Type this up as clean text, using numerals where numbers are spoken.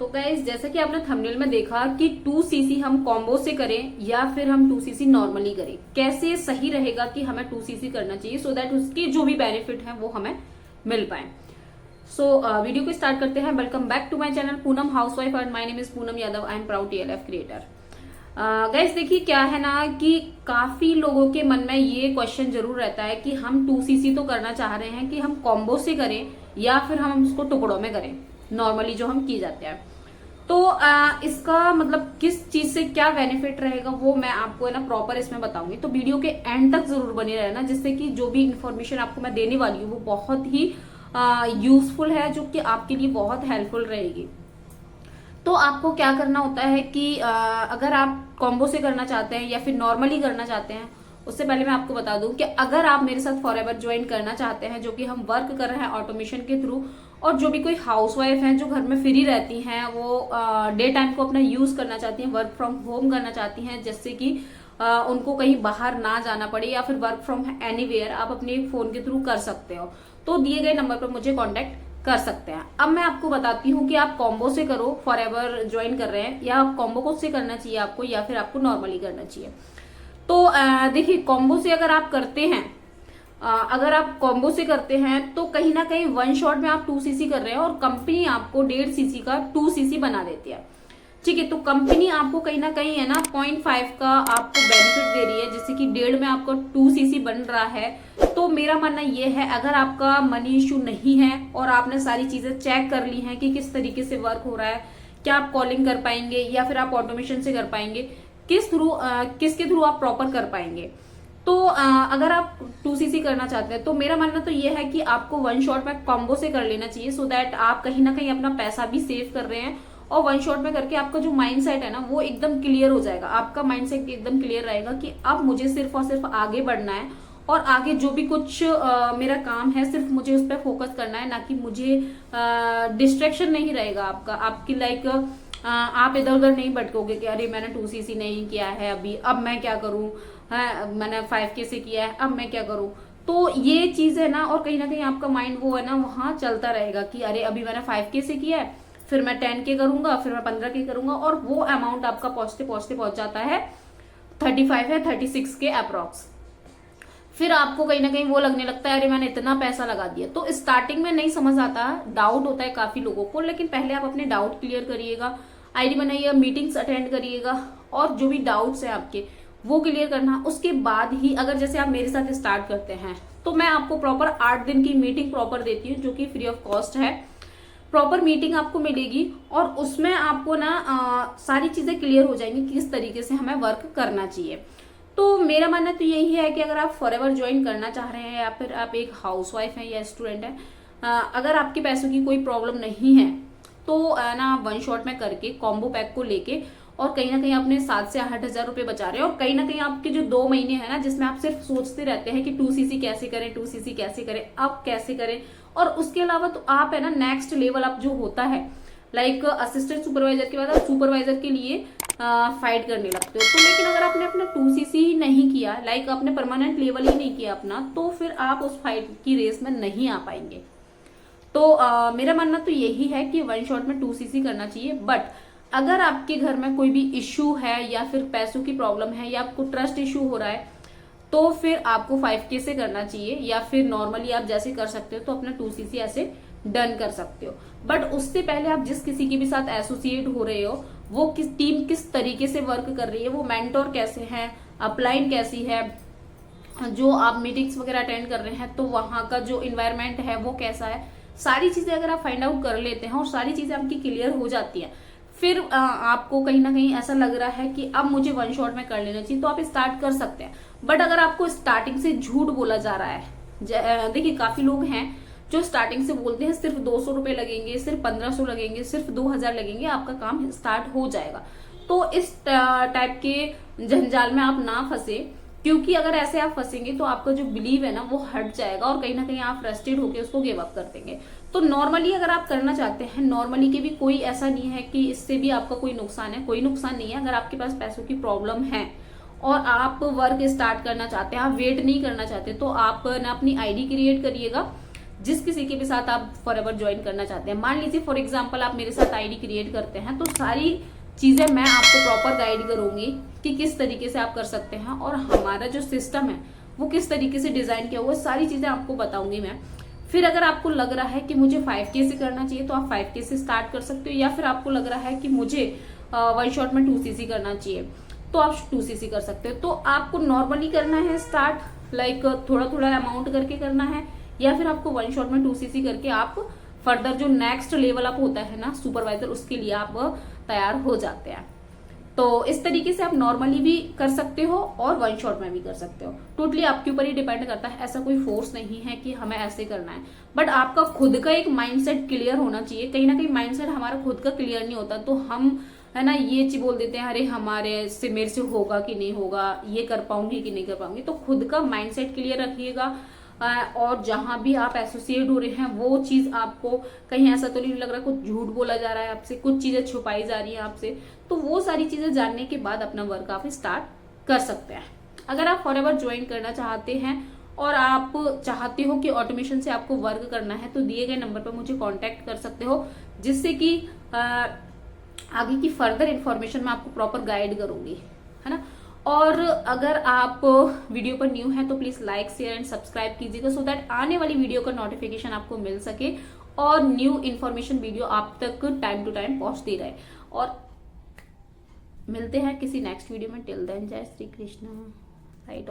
तो गाइस जैसा कि आपने थंबनेल में देखा कि 2cc हम कॉम्बो से करें या फिर हम 2cc नॉर्मली करें, कैसे सही रहेगा कि हमें 2cc करना चाहिए सो दैट उसके जो भी बेनिफिट हैं वो हमें मिल पाए। वीडियो को स्टार्ट करते हैं। Welcome back to my channel Poonam housewife and my name is Poonam Yadav. I am proud TLF creator. Guys देखिए क्या है ना कि काफी लोगों के मन में ये क्वेश्चन जरूर रहता है कि हम 2cc तो करना चाह रहे हैं कि हम कॉम्बो से करें या फिर हम उसको टुकड़ों में करें, नॉर्मली जो हम की जाते हैं। तो इसका मतलब किस चीज से क्या बेनिफिट रहेगा वो मैं आपको है ना प्रॉपर इसमें बताऊंगी। तो वीडियो के एंड तक जरूर बने रहना, जिससे कि जो भी इंफॉर्मेशन आपको मैं देने वाली हूँ वो बहुत ही यूजफुल है, जो कि आपके लिए बहुत हेल्पफुल रहेगी। तो आपको क्या करना होता है कि अगर आप कॉम्बो से करना चाहते हैं या फिर नॉर्मली करना चाहते हैं, उससे पहले मैं आपको बता दूं कि अगर आप मेरे साथ फॉरएवर ज्वाइन करना चाहते हैं, जो कि हम वर्क कर रहे हैं ऑटोमेशन के थ्रू, और जो भी कोई हाउसवाइफ हैं जो घर में फ्री रहती हैं, वो डे टाइम को अपना यूज करना चाहती हैं, वर्क फ्रॉम होम करना चाहती हैं, जिससे कि उनको कहीं बाहर ना जाना पड़े, या फिर वर्क फ्रॉम एनीवेयर आप अपने फोन के थ्रू कर सकते हो, तो दिए गए नंबर पर मुझे कॉन्टेक्ट कर सकते हैं। अब मैं आपको बताती हूँ कि आप कॉम्बो से करो, फॉरएवर ज्वाइन कर रहे हैं, या कॉम्बो को से करना चाहिए आपको, या फिर आपको नॉर्मली करना चाहिए। तो देखिए कॉम्बो से अगर आप करते हैं, अगर आप कॉम्बो से करते हैं तो कहीं ना कहीं वन शॉट में आप 2cc कर रहे हैं और कंपनी आपको 1.5cc का 2cc बना देती है। ठीक है, तो कंपनी आपको कहीं ना कहीं है ना 0.5 का आपको बेनिफिट दे रही है, जिससे कि 1.5 में आपको 2cc बन रहा है। तो मेरा मानना ये है, अगर आपका मनी इश्यू नहीं है और आपने सारी चीजें चेक कर ली हैं कि किस तरीके से वर्क हो रहा है, क्या आप कॉलिंग कर पाएंगे या फिर आप ऑटोमेशन से कर पाएंगे, किसके थ्रू आप प्रॉपर कर पाएंगे, तो अगर आप 2cc करना चाहते हैं तो मेरा मानना तो ये है कि आपको वन शॉट में कॉम्बो से कर लेना चाहिए, सो दैट आप कहीं ना कहीं अपना पैसा भी सेव कर रहे हैं, और वन शॉट में करके आपका जो माइंड सेट है ना वो एकदम क्लियर हो जाएगा। आपका माइंड सेट एकदम क्लियर रहेगा कि अब मुझे सिर्फ और सिर्फ आगे बढ़ना है, और आगे जो भी कुछ मेरा काम है सिर्फ मुझे उस पर फोकस करना है, ना कि मुझे डिस्ट्रैक्शन नहीं रहेगा आपका, आपकी लाइक आप इधर उधर नहीं भटकोगे कि अरे मैंने 2cc नहीं किया है अभी, अब मैं क्या करूं, मैंने 5K से किया है अब मैं क्या करूं। तो ये चीज है ना, और कहीं ना कहीं आपका माइंड वो है ना वहां चलता रहेगा कि अरे अभी मैंने 5K से किया है, फिर मैं 10K करूंगा, फिर मैं 15K करूंगा, और वो अमाउंट आपका पहुंचते पहुंचते पहुंच जाता है 35 है 36K अप्रॉक्स। फिर आपको कहीं ना कहीं वो लगने लगता है अरे मैंने इतना पैसा लगा दिया। तो स्टार्टिंग में नहीं समझ आता, डाउट होता है काफी लोगों को, लेकिन पहले आप अपने डाउट क्लियर करिएगा, आईडी बनाइएगा, मीटिंग्स अटेंड करिएगा, और जो भी डाउट्स है आपके वो क्लियर करना। उसके बाद ही अगर जैसे आप मेरे साथ स्टार्ट करते हैं तो मैं आपको प्रॉपर 8 दिन की मीटिंग प्रॉपर देती हूँ, जो कि फ्री ऑफ कॉस्ट है। प्रॉपर मीटिंग आपको मिलेगी और उसमें आपको ना सारी चीजें क्लियर हो जाएंगी कि किस तरीके से हमें वर्क करना चाहिए। तो मेरा मानना तो यही है कि अगर आप फॉरएवर ज्वाइन करना चाह रहे हैं, या फिर आप एक हाउसवाइफ हैं या स्टूडेंट हैं, अगर आपके पैसों की कोई प्रॉब्लम नहीं है तो ना वन शॉट में करके कॉम्बो पैक को लेके, और कहीं ना कहीं अपने 7 से 8 हजार रुपए बचा रहे हैं, और कहीं ना कहीं आपके जो 2 महीने हैं ना जिसमें आप सिर्फ सोचते रहते हैं कि 2cc कैसे करें, 2cc कैसे करें, अब कैसे करें, और उसके अलावा तो आप है ना नेक्स्ट लेवल आप जो होता है लाइक असिस्टेंट सुपरवाइजर के बाद आप सुपरवाइजर के लिए फाइट करने लगते हो। तो लेकिन अगर आपने अपना 2cc ही नहीं किया, लाइक आपने परमानेंट लेवल ही नहीं किया अपना, तो फिर आप उस फाइट की रेस में नहीं आ पाएंगे। तो मेरा मानना तो यही है कि वन शॉट में 2cc करना चाहिए। बट अगर आपके घर में कोई भी इश्यू है, या फिर पैसों की प्रॉब्लम है, या आपको ट्रस्ट इश्यू हो रहा है, तो फिर आपको 5K से करना चाहिए, या फिर नॉर्मली आप जैसे कर सकते हो तो अपना 2cc ऐसे डन कर सकते हो। बट उससे पहले आप जिस किसी के भी साथ एसोसिएट हो रहे हो, वो टीम किस तरीके से वर्क कर रही है, वो मेंटोर कैसे है, अपलाइन कैसी है, जो आप मीटिंग्स वगैरह अटेंड कर रहे हैं तो वहां का जो इन्वायरमेंट है वो कैसा है, सारी चीजें अगर आप फाइंड आउट कर लेते हैं और सारी चीजें आपकी क्लियर हो जाती हैं, फिर आपको कहीं ना कहीं ऐसा लग रहा है कि अब मुझे वन शॉट में कर लेना चाहिए, तो आप स्टार्ट कर सकते हैं। बट अगर आपको स्टार्टिंग से झूठ बोला जा रहा है, देखिए काफी लोग हैं जो स्टार्टिंग से बोलते हैं सिर्फ 200 रुपए लगेंगे, सिर्फ 1500 लगेंगे, सिर्फ 2000 लगेंगे, आपका काम स्टार्ट हो जाएगा। तो इस टाइप के जंजाल में आप ना फंसे, क्योंकि अगर ऐसे आप फंसेंगे तो आपका जो बिलीव है ना वो हट जाएगा, और कहीं ना कहीं आप फ्रस्ट्रेट होकर उसको गिव अप कर देंगे। तो नॉर्मली अगर आप करना चाहते हैं, नॉर्मली के भी कोई ऐसा नहीं है कि इससे भी आपका कोई नुकसान है, कोई नुकसान नहीं है। अगर आपके पास पैसों की प्रॉब्लम है और आप वर्क स्टार्ट करना चाहते हैं, आप वेट नहीं करना चाहते, तो आप ना अपनी आईडी क्रिएट करिएगा, जिस किसी के भी साथ आप फॉरएवर ज्वाइन करना चाहते हैं। मान लीजिए फॉर एग्जांपल आप मेरे साथ आईडी क्रिएट करते हैं, तो सारी चीजें मैं आपको प्रॉपर गाइड करूंगी कि किस तरीके से आप कर सकते हैं, और हमारा जो सिस्टम है वो किस तरीके से डिजाइन किया हुआ है, सारी चीजें आपको बताऊंगी मैं। फिर अगर आपको लग रहा है कि मुझे 5K से करना चाहिए तो आप 5K से स्टार्ट कर सकते हो, या फिर आपको लग रहा है कि मुझे वन शॉट में 2cc करना चाहिए तो आप 2cc कर सकते हो। तो आपको नॉर्मली करना है स्टार्ट, लाइक थोड़ा थोड़ा अमाउंट करके करना है, या फिर आपको वन शॉट में 2cc करके आप फर्दर जो नेक्स्ट लेवल अप होता है ना सुपरवाइजर, उसके लिए आप तैयार हो जाते हैं। तो इस तरीके से आप नॉर्मली भी कर सकते हो और वन शॉट में भी कर सकते हो। टोटली आपके ऊपर ही डिपेंड करता है, ऐसा कोई फोर्स नहीं है कि हमें ऐसे करना है। बट आपका खुद का एक माइंडसेट क्लियर होना चाहिए। कहीं ना कहीं माइंडसेट हमारा खुद का क्लियर नहीं होता तो हम है ना ये चीज बोल देते हैं, अरे हमारे से मेरे से होगा कि नहीं होगा, ये कर पाऊंगी कि नहीं कर पाऊंगी। तो खुद का माइंडसेट क्लियर रखिएगा, और जहां भी आप एसोसिएट हो रहे हैं वो चीज आपको कहीं ऐसा तो नहीं लग रहा कुछ झूठ बोला जा रहा है आपसे, कुछ चीजें छुपाई जा रही है आपसे, तो वो सारी चीजें जानने के बाद अपना वर्क आप स्टार्ट कर सकते हैं। अगर आप फॉरएवर ज्वाइन करना चाहते हैं और आप चाहते हो कि ऑटोमेशन से आपको वर्क करना है, तो दिए गए नंबर पर मुझे कांटेक्ट कर सकते हो, जिससे कि आगे की फर्दर इंफॉर्मेशन मैं आपको प्रॉपर गाइड करूंगी, है ना। और अगर आप वीडियो पर न्यू है तो please like share and subscribe कीजिएगा, सो दैट आने वाली वीडियो का नोटिफिकेशन आपको मिल सके और न्यू इन्फॉर्मेशन वीडियो आप तक टाइम टू टाइम पहुंचती रहे। और मिलते हैं किसी नेक्स्ट वीडियो में। टिल देन जय श्री कृष्ण। राइट।